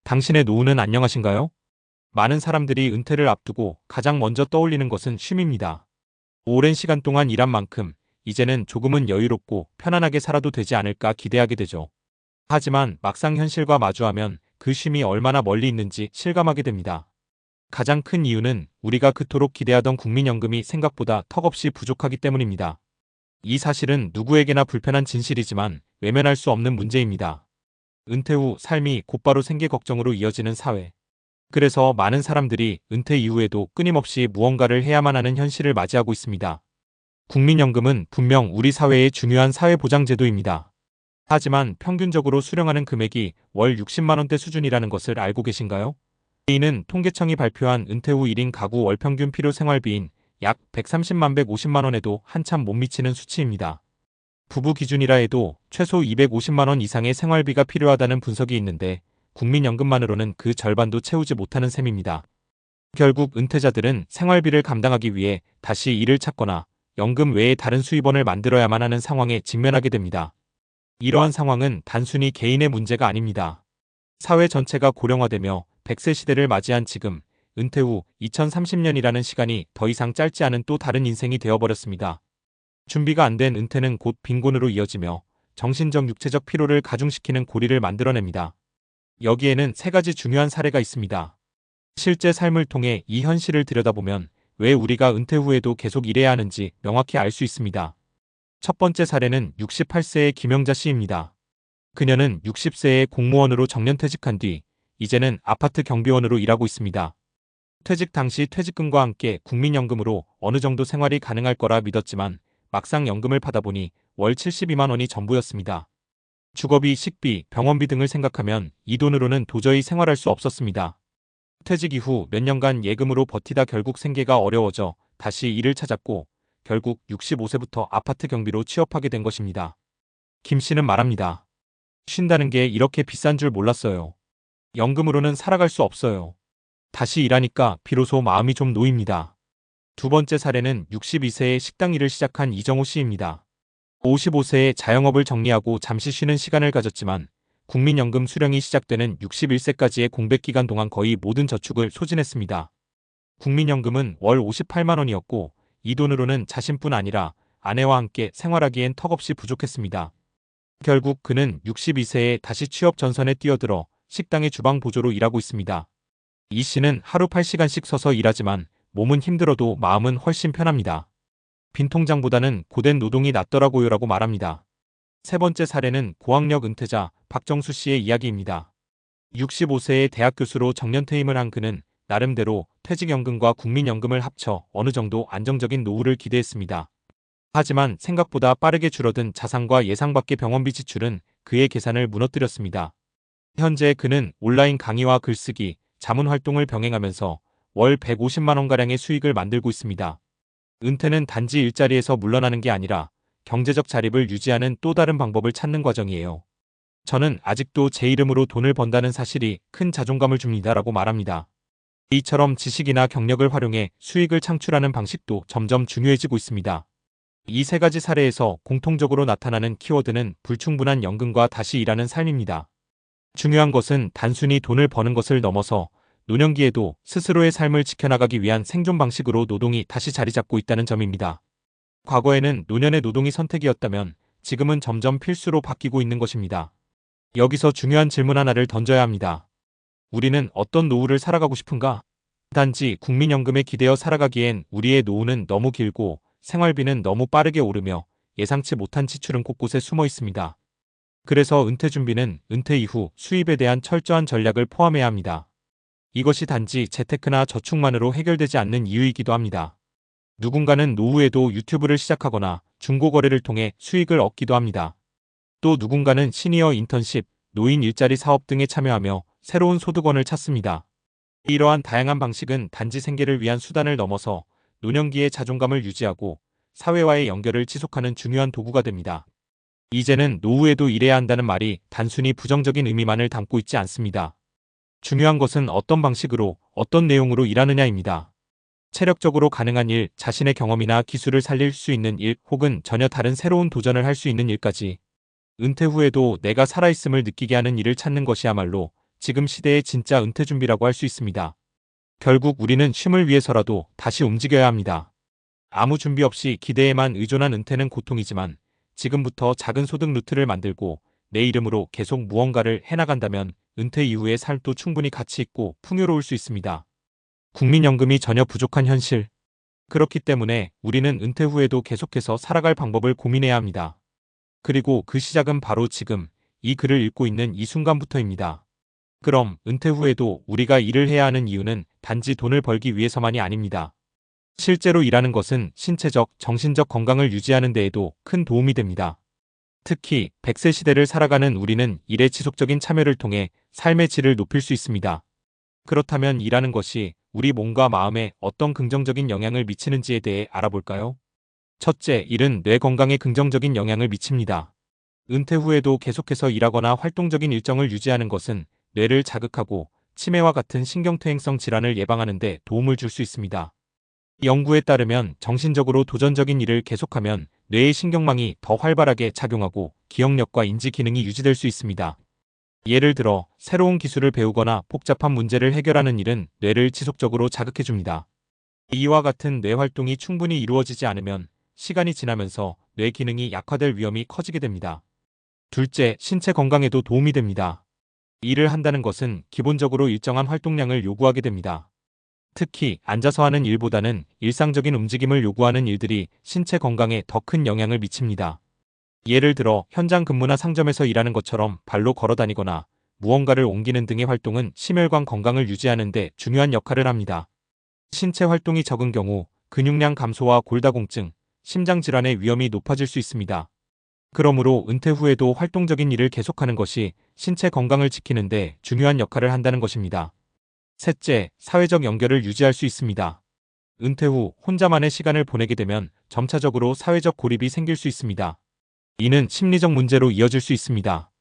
당신의 노후는 안녕하신가요? 많은 사람들이 은퇴를 앞두고 가장 먼저 떠올리는 것은 쉼입니다. 오랜 시간 동안 일한 만큼 이제는 조금은 여유롭고 편안하게 살아도 되지 않을까 기대하게 되죠. 하지만 막상 현실과 마주하면 그 쉼이 얼마나 멀리 있는지 실감하게 됩니다. 가장 큰 이유는 우리가 그토록 기대하던 국민연금이 생각보다 턱없이 부족하기 때문입니다. 이 사실은 누구에게나 불편한 진실이지만 외면할 수 없는 문제입니다. 은퇴 후 삶이 곧바로 생계 걱정으로 이어지는 사회. 그래서 많은 사람들이 은퇴 이후에도 끊임없이 무언가를 해야만 하는 현실을 맞이하고 있습니다. 국민연금은 분명 우리 사회의 중요한 사회보장제도입니다. 하지만 평균적으로 수령하는 금액이 월 60만 원대 수준이라는 것을 알고 계신가요? 이는 통계청이 발표한 은퇴 후 1인 가구 월 평균 필요 생활비인 약 130만 150만 원에도 한참 못 미치는 수치입니다. 부부 기준이라 해도 최소 250만 원 이상의 생활비가 필요하다는 분석이 있는데 국민연금만으로는 그 절반도 채우지 못하는 셈입니다. 결국 은퇴자들은 생활비를 감당하기 위해 다시 일을 찾거나 연금 외에 다른 수입원을 만들어야만 하는 상황에 직면하게 됩니다. 이러한 상황은 단순히 개인의 문제가 아닙니다. 사회 전체가 고령화되며 100세 시대를 맞이한 지금 은퇴 후 2030년이라는 시간이 더 이상 짧지 않은 또 다른 인생이 되어버렸습니다. 준비가 안 된 은퇴는 곧 빈곤으로 이어지며 정신적 육체적 피로를 가중시키는 고리를 만들어냅니다. 여기에는 세 가지 중요한 사례가 있습니다. 실제 삶을 통해 이 현실을 들여다보면 왜 우리가 은퇴 후에도 계속 일해야 하는지 명확히 알 수 있습니다. 첫 번째 사례는 68세의 김영자 씨입니다. 그녀는 60세에 공무원으로 정년퇴직한 뒤 이제는 아파트 경비원으로 일하고 있습니다. 퇴직 당시 퇴직금과 함께 국민연금으로 어느 정도 생활이 가능할 거라 믿었지만 막상 연금을 받아보니 월 72만 원이 전부였습니다. 주거비, 식비, 병원비 등을 생각하면 이 돈으로는 도저히 생활할 수 없었습니다. 퇴직 이후 몇 년간 예금으로 버티다 결국 생계가 어려워져 다시 일을 찾았고 결국 65세부터 아파트 경비로 취업하게 된 것입니다. 김 씨는 말합니다. 쉰다는 게 이렇게 비싼 줄 몰랐어요. 연금으로는 살아갈 수 없어요. 다시 일하니까 비로소 마음이 좀 놓입니다. 두 번째 사례는 62세에 식당 일을 시작한 이정호 씨입니다. 55세에 자영업을 정리하고 잠시 쉬는 시간을 가졌지만 국민연금 수령이 시작되는 61세까지의 공백기간 동안 거의 모든 저축을 소진했습니다. 국민연금은 월 58만 원이었고 이 돈으로는 자신뿐 아니라 아내와 함께 생활하기엔 턱없이 부족했습니다. 결국 그는 62세에 다시 취업 전선에 뛰어들어 식당의 주방 보조로 일하고 있습니다. 이 씨는 하루 8시간씩 서서 일하지만 몸은 힘들어도 마음은 훨씬 편합니다. 빈 통장보다는 고된 노동이 낫더라고요라고 말합니다. 세 번째 사례는 고학력 은퇴자 박정수 씨의 이야기입니다. 65세의 대학 교수로 정년퇴임을 한 그는 나름대로 퇴직연금과 국민연금을 합쳐 어느 정도 안정적인 노후를 기대했습니다. 하지만 생각보다 빠르게 줄어든 자산과 예상 밖의 병원비 지출은 그의 계산을 무너뜨렸습니다. 현재 그는 온라인 강의와 글쓰기, 자문 활동을 병행하면서 월 150만 원가량의 수익을 만들고 있습니다. 은퇴는 단지 일자리에서 물러나는 게 아니라 경제적 자립을 유지하는 또 다른 방법을 찾는 과정이에요. 저는 아직도 제 이름으로 돈을 번다는 사실이 큰 자존감을 줍니다라고 말합니다. 이처럼 지식이나 경력을 활용해 수익을 창출하는 방식도 점점 중요해지고 있습니다. 이 세 가지 사례에서 공통적으로 나타나는 키워드는 불충분한 연금과 다시 일하는 삶입니다. 중요한 것은 단순히 돈을 버는 것을 넘어서 노년기에도 스스로의 삶을 지켜나가기 위한 생존 방식으로 노동이 다시 자리 잡고 있다는 점입니다. 과거에는 노년의 노동이 선택이었다면 지금은 점점 필수로 바뀌고 있는 것입니다. 여기서 중요한 질문 하나를 던져야 합니다. 우리는 어떤 노후를 살아가고 싶은가? 단지 국민연금에 기대어 살아가기엔 우리의 노후는 너무 길고 생활비는 너무 빠르게 오르며 예상치 못한 지출은 곳곳에 숨어 있습니다. 그래서 은퇴 준비는 은퇴 이후 수입에 대한 철저한 전략을 포함해야 합니다. 이것이 단지 재테크나 저축만으로 해결되지 않는 이유이기도 합니다. 누군가는 노후에도 유튜브를 시작하거나 중고거래를 통해 수익을 얻기도 합니다. 또 누군가는 시니어 인턴십, 노인 일자리 사업 등에 참여하며 새로운 소득원을 찾습니다. 이러한 다양한 방식은 단지 생계를 위한 수단을 넘어서 노년기의 자존감을 유지하고 사회와의 연결을 지속하는 중요한 도구가 됩니다. 이제는 노후에도 일해야 한다는 말이 단순히 부정적인 의미만을 담고 있지 않습니다. 중요한 것은 어떤 방식으로, 어떤 내용으로 일하느냐입니다. 체력적으로 가능한 일, 자신의 경험이나 기술을 살릴 수 있는 일, 혹은 전혀 다른 새로운 도전을 할 수 있는 일까지 은퇴 후에도 내가 살아있음을 느끼게 하는 일을 찾는 것이야말로 지금 시대의 진짜 은퇴 준비라고 할 수 있습니다. 결국 우리는 쉼을 위해서라도 다시 움직여야 합니다. 아무 준비 없이 기대에만 의존한 은퇴는 고통이지만 지금부터 작은 소득 루트를 만들고 내 이름으로 계속 무언가를 해나간다면 은퇴 이후의 삶도 충분히 가치 있고 풍요로울 수 있습니다. 국민연금이 전혀 부족한 현실. 그렇기 때문에 우리는 은퇴 후에도 계속해서 살아갈 방법을 고민해야 합니다. 그리고 그 시작은 바로 지금 이 글을 읽고 있는 이 순간부터입니다. 그럼 은퇴 후에도 우리가 일을 해야 하는 이유는 단지 돈을 벌기 위해서만이 아닙니다. 실제로 일하는 것은 신체적, 정신적 건강을 유지하는 데에도 큰 도움이 됩니다. 특히 100세 시대를 살아가는 우리는 일에 지속적인 참여를 통해 삶의 질을 높일 수 있습니다. 그렇다면 일하는 것이 우리 몸과 마음에 어떤 긍정적인 영향을 미치는지에 대해 알아볼까요? 첫째, 일은 뇌 건강에 긍정적인 영향을 미칩니다. 은퇴 후에도 계속해서 일하거나 활동적인 일정을 유지하는 것은 뇌를 자극하고 치매와 같은 신경퇴행성 질환을 예방하는 데 도움을 줄 수 있습니다. 연구에 따르면 정신적으로 도전적인 일을 계속하면 뇌의 신경망이 더 활발하게 작용하고 기억력과 인지 기능이 유지될 수 있습니다. 예를 들어 새로운 기술을 배우거나 복잡한 문제를 해결하는 일은 뇌를 지속적으로 자극해줍니다. 이와 같은 뇌 활동이 충분히 이루어지지 않으면 시간이 지나면서 뇌 기능이 약화될 위험이 커지게 됩니다. 둘째, 신체 건강에도 도움이 됩니다. 일을 한다는 것은 기본적으로 일정한 활동량을 요구하게 됩니다. 특히 앉아서 하는 일보다는 일상적인 움직임을 요구하는 일들이 신체 건강에 더 큰 영향을 미칩니다. 예를 들어 현장 근무나 상점에서 일하는 것처럼 발로 걸어 다니거나 무언가를 옮기는 등의 활동은 심혈관 건강을 유지하는 데 중요한 역할을 합니다. 신체 활동이 적은 경우 근육량 감소와 골다공증, 심장질환의 위험이 높아질 수 있습니다. 그러므로 은퇴 후에도 활동적인 일을 계속하는 것이 신체 건강을 지키는 데 중요한 역할을 한다는 것입니다. 셋째, 사회적 연결을 유지할 수 있습니다. 은퇴 후 혼자만의 시간을 보내게 되면 점차적으로 사회적 고립이 생길 수 있습니다. 이는 심리적 문제로 이어질 수 있습니다.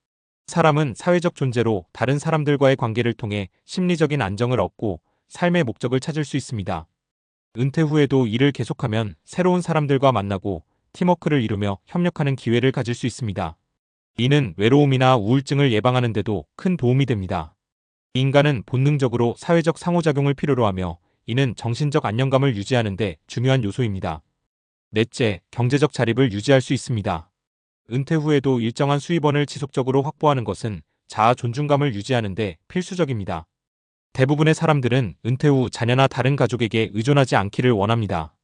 사람은 사회적 존재로 다른 사람들과의 관계를 통해 심리적인 안정을 얻고 삶의 목적을 찾을 수 있습니다. 은퇴 후에도 일을 계속하면 새로운 사람들과 만나고 팀워크를 이루며 협력하는 기회를 가질 수 있습니다. 이는 외로움이나 우울증을 예방하는 데도 큰 도움이 됩니다. 인간은 본능적으로 사회적 상호작용을 필요로 하며 이는 정신적 안정감을 유지하는 데 중요한 요소입니다. 넷째, 경제적 자립을 유지할 수 있습니다. 은퇴 후에도 일정한 수입원을 지속적으로 확보하는 것은 자아 존중감을 유지하는 데 필수적입니다. 대부분의 사람들은 은퇴 후 자녀나 다른 가족에게 의존하지 않기를 원합니다.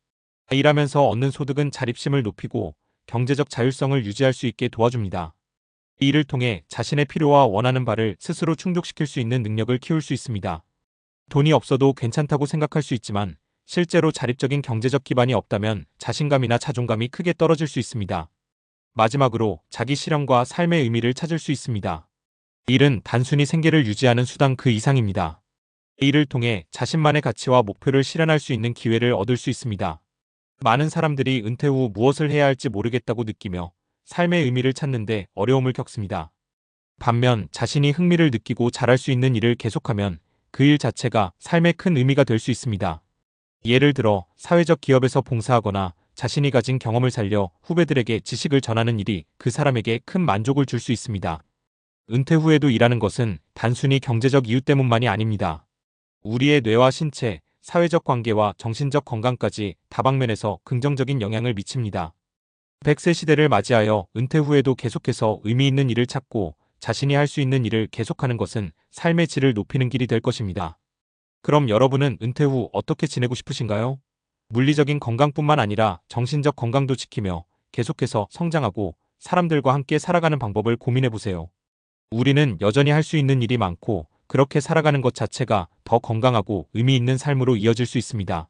일하면서 얻는 소득은 자립심을 높이고 경제적 자율성을 유지할 수 있게 도와줍니다. 이 일을 통해 자신의 필요와 원하는 바를 스스로 충족시킬 수 있는 능력을 키울 수 있습니다. 돈이 없어도 괜찮다고 생각할 수 있지만 실제로 자립적인 경제적 기반이 없다면 자신감이나 자존감이 크게 떨어질 수 있습니다. 마지막으로 자기 실현과 삶의 의미를 찾을 수 있습니다. 일은 단순히 생계를 유지하는 수단 그 이상입니다. 이 일을 통해 자신만의 가치와 목표를 실현할 수 있는 기회를 얻을 수 있습니다. 많은 사람들이 은퇴 후 무엇을 해야 할지 모르겠다고 느끼며 삶의 의미를 찾는데 어려움을 겪습니다. 반면 자신이 흥미를 느끼고 잘할 수 있는 일을 계속하면 그 일 자체가 삶에 큰 의미가 될 수 있습니다. 예를 들어 사회적 기업에서 봉사하거나 자신이 가진 경험을 살려 후배들에게 지식을 전하는 일이 그 사람에게 큰 만족을 줄 수 있습니다. 은퇴 후에도 일하는 것은 단순히 경제적 이유 때문만이 아닙니다. 우리의 뇌와 신체, 사회적 관계와 정신적 건강까지 다방면에서 긍정적인 영향을 미칩니다. 100세 시대를 맞이하여 은퇴 후에도 계속해서 의미 있는 일을 찾고 자신이 할 수 있는 일을 계속하는 것은 삶의 질을 높이는 길이 될 것입니다. 그럼 여러분은 은퇴 후 어떻게 지내고 싶으신가요? 물리적인 건강뿐만 아니라 정신적 건강도 지키며 계속해서 성장하고 사람들과 함께 살아가는 방법을 고민해보세요. 우리는 여전히 할 수 있는 일이 많고 그렇게 살아가는 것 자체가 더 건강하고 의미 있는 삶으로 이어질 수 있습니다.